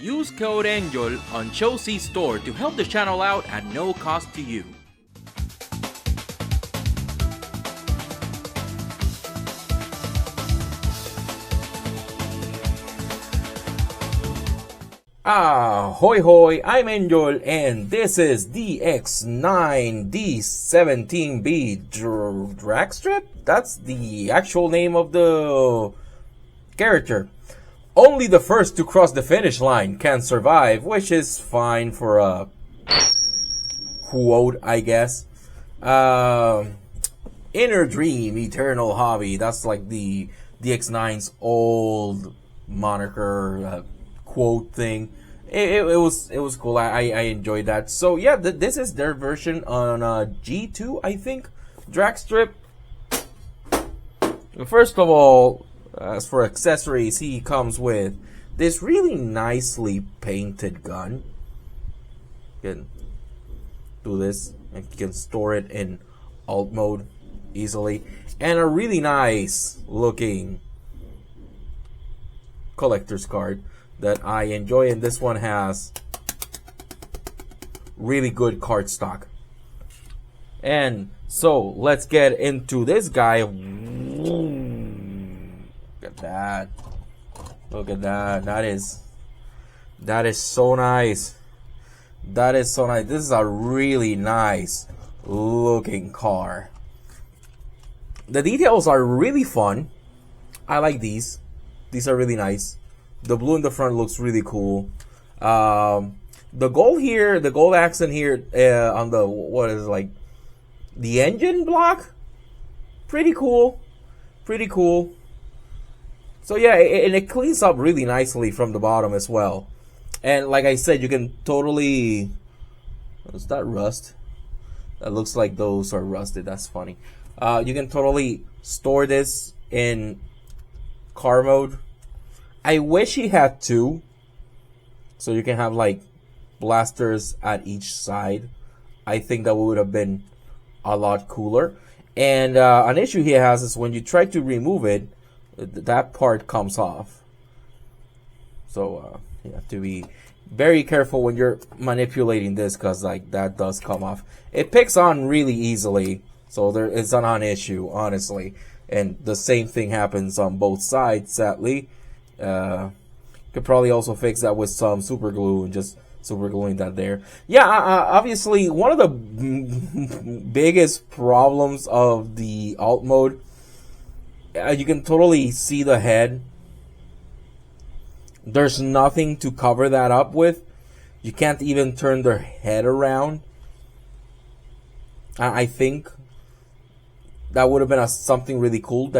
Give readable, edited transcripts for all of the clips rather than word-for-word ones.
Use code ANGEL on Chosy Store to help the channel out at no cost to you. Hoy hoy, I'm Angel and this is DX9 D17B Dragstrip? That's the actual name of the character. Only the first to cross the finish line can survive, which is fine for a quote, I guess. Inner dream, eternal hobby. That's like the DX9's old moniker quote thing. It was cool. I enjoyed that. So yeah, this is their version on G2, I think, Dragstrip. First of all, as for accessories, he comes with this really nicely painted gun. You can do this and you can store it in alt mode easily, and a really nice looking collector's card that I enjoy, and this one has really good card stock. And so let's get into this guy. Look at that. Look at that. That is so nice. That is so nice. This is a really nice looking car. The details are really fun. I like these. These are really nice. The blue in the front looks really cool. The gold here, the gold accent here on the, what is it, like the engine block? Pretty cool. Pretty cool. So yeah, and it cleans up really nicely from the bottom as well. And like I said, you can totally... Is that rust? That looks like those are rusted. That's funny. You can totally store this in car mode. I wish he had two, so you can have like blasters at each side. I think that would have been a lot cooler. And an issue he has is when you try to remove it, that part comes off. So you have to be very careful when you're manipulating this, because like that does come off. It picks on really easily, so it's not an issue, honestly. And the same thing happens on both sides, sadly. Could probably also fix that with some super glue and just super gluing that there. Yeah, obviously one of the biggest problems of the alt mode, you can totally see the head. There's nothing to cover that up with. You can't even turn their head around. I think that would have been something really cool,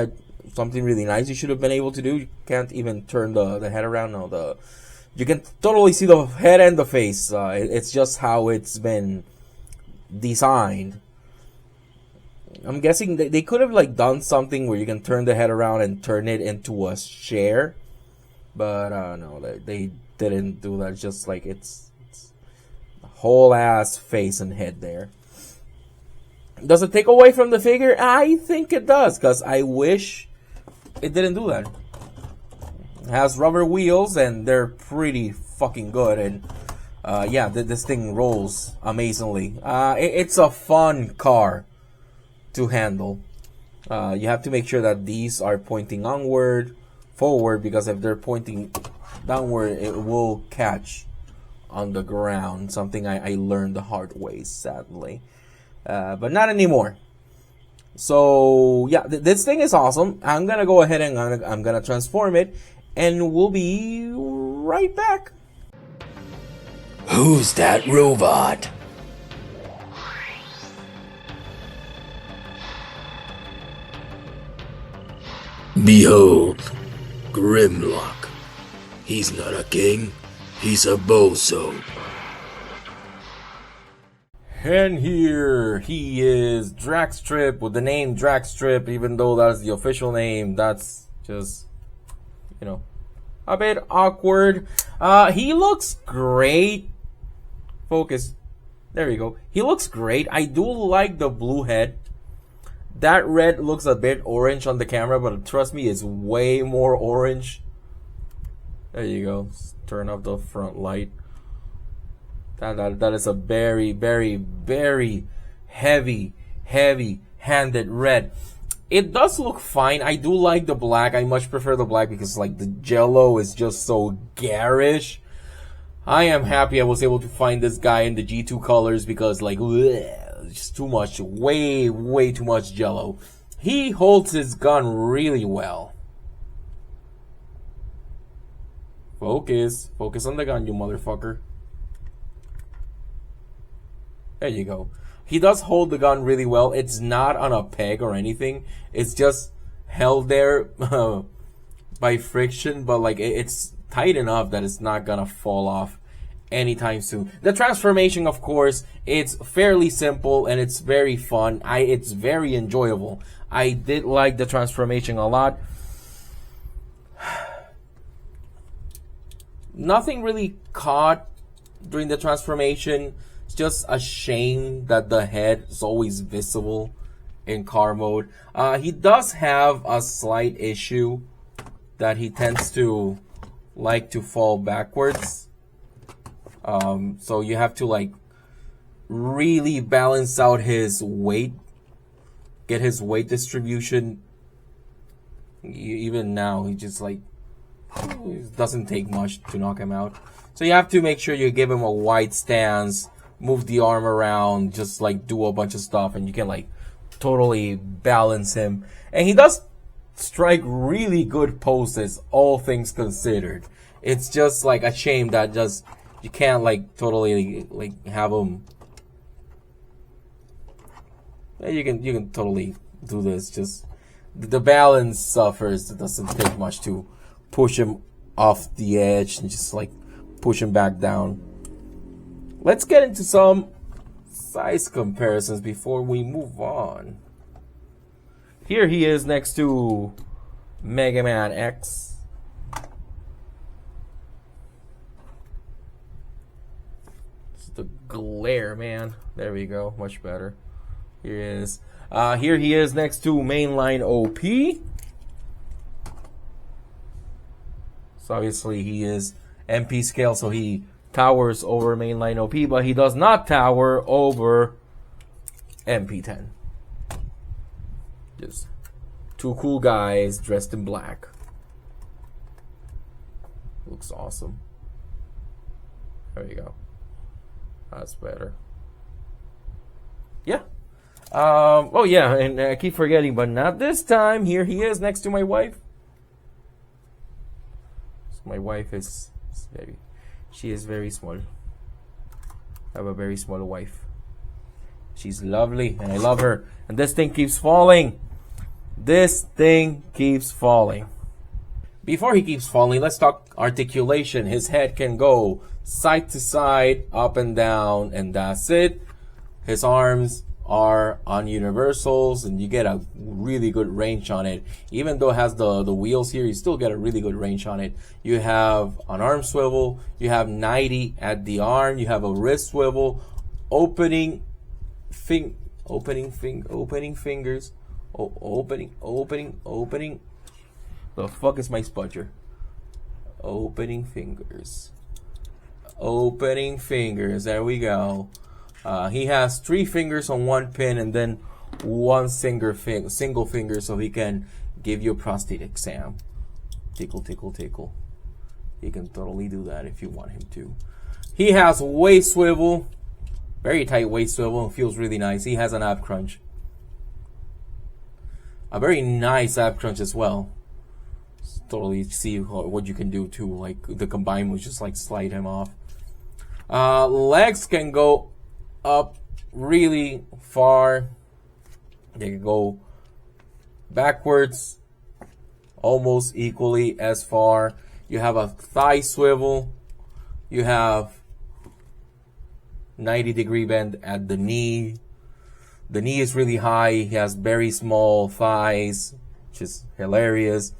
something really nice you should have been able to do. You can't even turn the head around. No, you can totally see the head and the face. It's just how it's been designed. I'm guessing they could have like done something where you can turn the head around and turn it into a chair, but no, they didn't do that. It's just like it's a whole ass face and head there. Does it take away from the figure? I think it does, because I wish it didn't do that. It has rubber wheels and they're pretty fucking good, and yeah, this thing rolls amazingly. It's a fun car to handle. You have to make sure that these are pointing onward, forward, because if they're pointing downward, it will catch on the ground. Something I learned the hard way, sadly. But not anymore. So yeah, this thing is awesome. I'm gonna go ahead and I'm gonna transform it, and we'll be right back. Who's that robot? Behold, Grimlock. He's not a king, he's a bozo. And here he is, Dragstrip, with the name Dragstrip, even though that's the official name. That's just, you know, a bit awkward. He looks great. Focus. There you go. He looks great. I do like the blue head. That red looks a bit orange on the camera, but trust me, it's way more orange There you go. Turn off the front light. That is a very, very, very heavy-handed red. It does look fine. I do like the black. I much prefer the black because like the jello is just so garish. I am happy I was able to find this guy in the G2 colors because like bleh, just too much, way too much jello. He holds his gun really well. Focus on the gun, you motherfucker. There you go. He does hold the gun really well. It's not on a peg or anything. It's just held there by friction, but like it's tight enough that it's not gonna fall off anytime soon. The transformation, of course, it's fairly simple and it's very fun. It's very enjoyable. I did like the transformation a lot. Nothing really caught during the transformation. It's just a shame that the head is always visible in car mode. He does have a slight issue that he tends to like to fall backwards. So you have to like really balance out his weight, get his weight distribution. Even now, he just like it doesn't take much to knock him out. So you have to make sure you give him a wide stance, move the arm around, just like do a bunch of stuff, and you can like totally balance him. And he does strike really good poses, all things considered. It's just like a shame that just you can't like totally like have him. Yeah, you can totally do this. Just the balance suffers. It doesn't take much to push him off the edge and just like push him back down. Let's get into some size comparisons before we move on. Here he is next to Mega Man X. It's the glare, man. There we go, much better. Here he is. Here he is next to Mainline OP. So obviously he is MP scale, so he towers over Mainline OP, but he does not tower over MP10. Just two cool guys dressed in black. Looks awesome. There you go. That's better. Yeah. Oh yeah, and I keep forgetting, but not this time. Here he is next to my wife. So my wife is she is very small. I have a very small wife. She's lovely and I love her. And this thing keeps falling. This thing keeps falling. Before he keeps falling, let's talk articulation. His head can go side to side, up and down, and that's it. His arms are on universals and you get a really good range on it. Even though it has the wheels here, you still get a really good range on it. You have an arm swivel, you have 90 at the arm, you have a wrist swivel, opening fingers, opening. The fuck is my spudger? Opening fingers. There we go. He has 3 fingers on one pin and then one single finger so he can give you a prostate exam. Tickle, tickle, tickle. He can totally do that if you want him to. He has waist swivel. Very tight waist swivel. Feels really nice. He has an ab crunch. A very nice ab crunch as well. Totally see what you can do too. Like the combine was just like slide him off. Legs can go up really far. They can go backwards almost equally as far. You have a thigh swivel. You have 90-degree bend at the knee. The knee is really high. He has very small thighs, which is hilarious.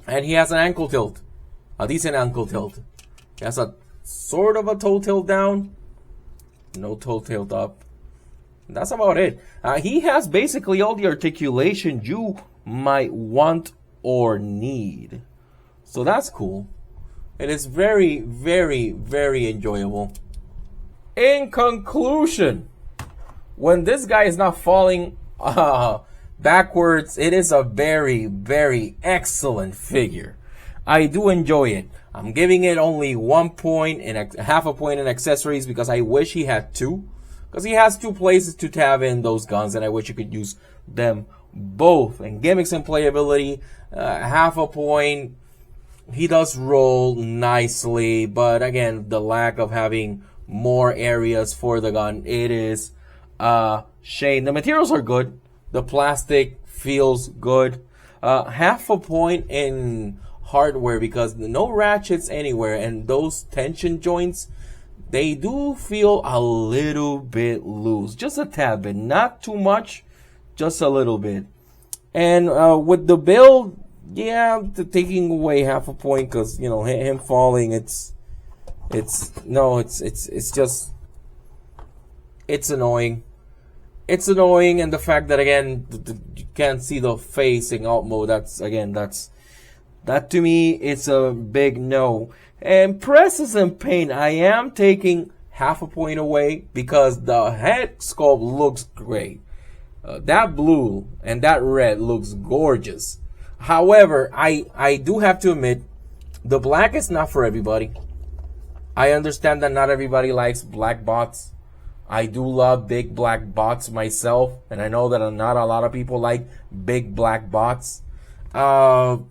And he has an ankle tilt, a decent ankle tilt. He has a sort of a toe tilt down, no toe tilt up. That's about it. He has basically all the articulation you might want or need. So that's cool. It is very, very, very enjoyable. In conclusion, when this guy is not falling backwards, it is a very, very excellent figure. I do enjoy it. I'm giving it only 1 point and half a point in accessories because I wish he had 2. Because he has 2 places to tab in those guns, and I wish you could use them both. And gimmicks and playability, half a point. He does roll nicely, but again, the lack of having more areas for the gun, it is a shame. The materials are good. The plastic feels good. Half a point in hardware because no ratchets anywhere, and those tension joints, they do feel a little bit loose. Just a tad bit. Not too much, just a little bit. And with the build, yeah, taking away half a point because, you know, him falling, it's just, it's annoying. It's annoying, and the fact that, again, you can't see the facing out mode, that to me, it's a big no. And presses and paint, I am taking half a point away because the head sculpt looks great. That blue and that red looks gorgeous. However, I do have to admit, the black is not for everybody. I understand that not everybody likes black bots. I do love big black bots myself, and I know that not a lot of people like big black bots. So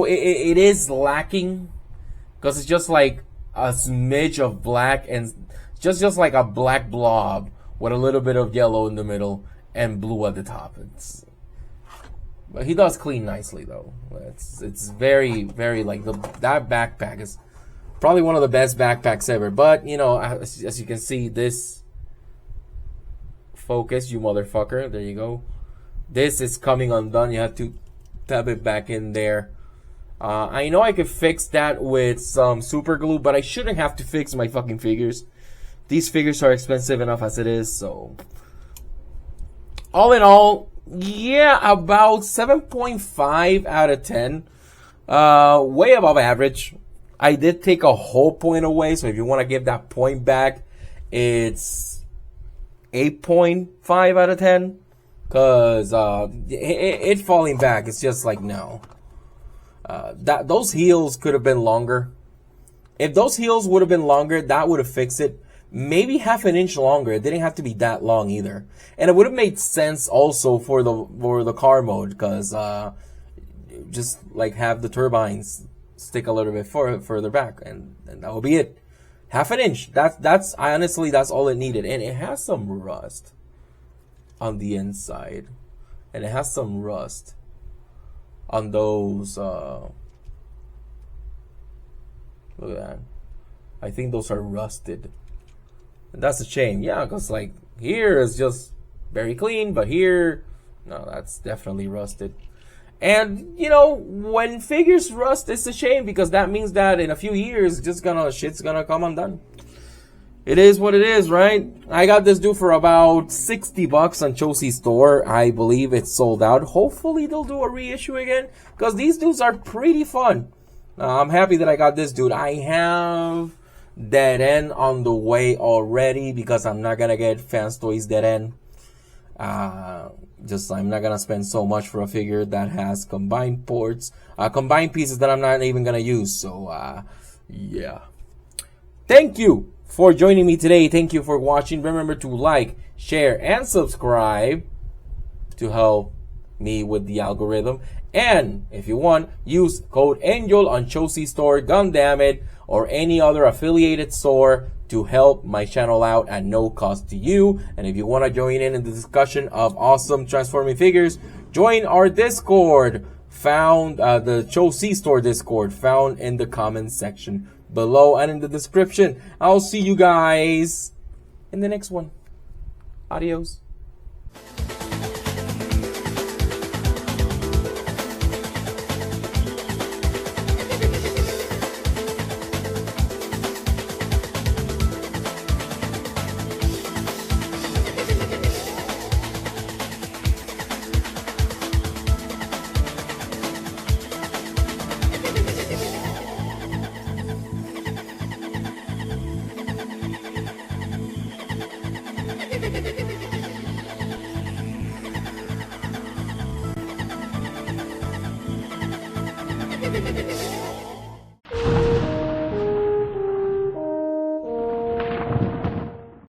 it is lacking because it's just like a smidge of black and just like a black blob with a little bit of yellow in the middle and blue at the top. But he does clean nicely though. It's very, very like that backpack is probably one of the best backpacks ever. But you know, as you can see, this focus, you motherfucker. There you go. This is coming undone. You have to tab it back in there. I know I could fix that with some super glue, but I shouldn't have to fix my fucking figures. These figures are expensive enough as it is, so all in all, yeah, about 7.5 out of 10. Way above average. I did take a whole point away, so if you want to give that point back, it's 8.5 out of 10. Because it falling back, it's just like, no. Those heels could have been longer. If those heels would have been longer, that would have fixed it. Maybe half an inch longer. It didn't have to be that long either. And it would have made sense also for the car mode, because just like have the turbines stick a little bit further back, and that will be it. Half an inch. That's honestly, that's all it needed. And it has some rust on the inside, and it has some rust on those. Look at that. I think those are rusted. And that's a shame. Yeah, because like here is just very clean, but here, no, that's definitely rusted. And you know, when figures rust, it's a shame because that means that in a few years, shit's gonna come undone. It is what it is, right? I got this dude for about $60 on Chelsea store. I believe it's sold out. Hopefully they'll do a reissue again, because these dudes are pretty fun. I'm happy that I got this dude. I have Dead End on the way already because I'm not gonna get Fans Toys Dead End. I'm not gonna spend so much for a figure that has combined ports, combined pieces that I'm not even gonna use. So yeah. Thank you for joining me today. Thank you for watching. Remember to like, share, and subscribe to help me with the algorithm. And if you want, use code ANGEL on Chelsea Store, Gundamn, or any other affiliated store to help my channel out at no cost to you. And if you want to join in the discussion of awesome transforming figures, join our Discord, found the Chelsea Store Discord, found in the comments section below and in the description. I'll see you guys in the next one. Adios.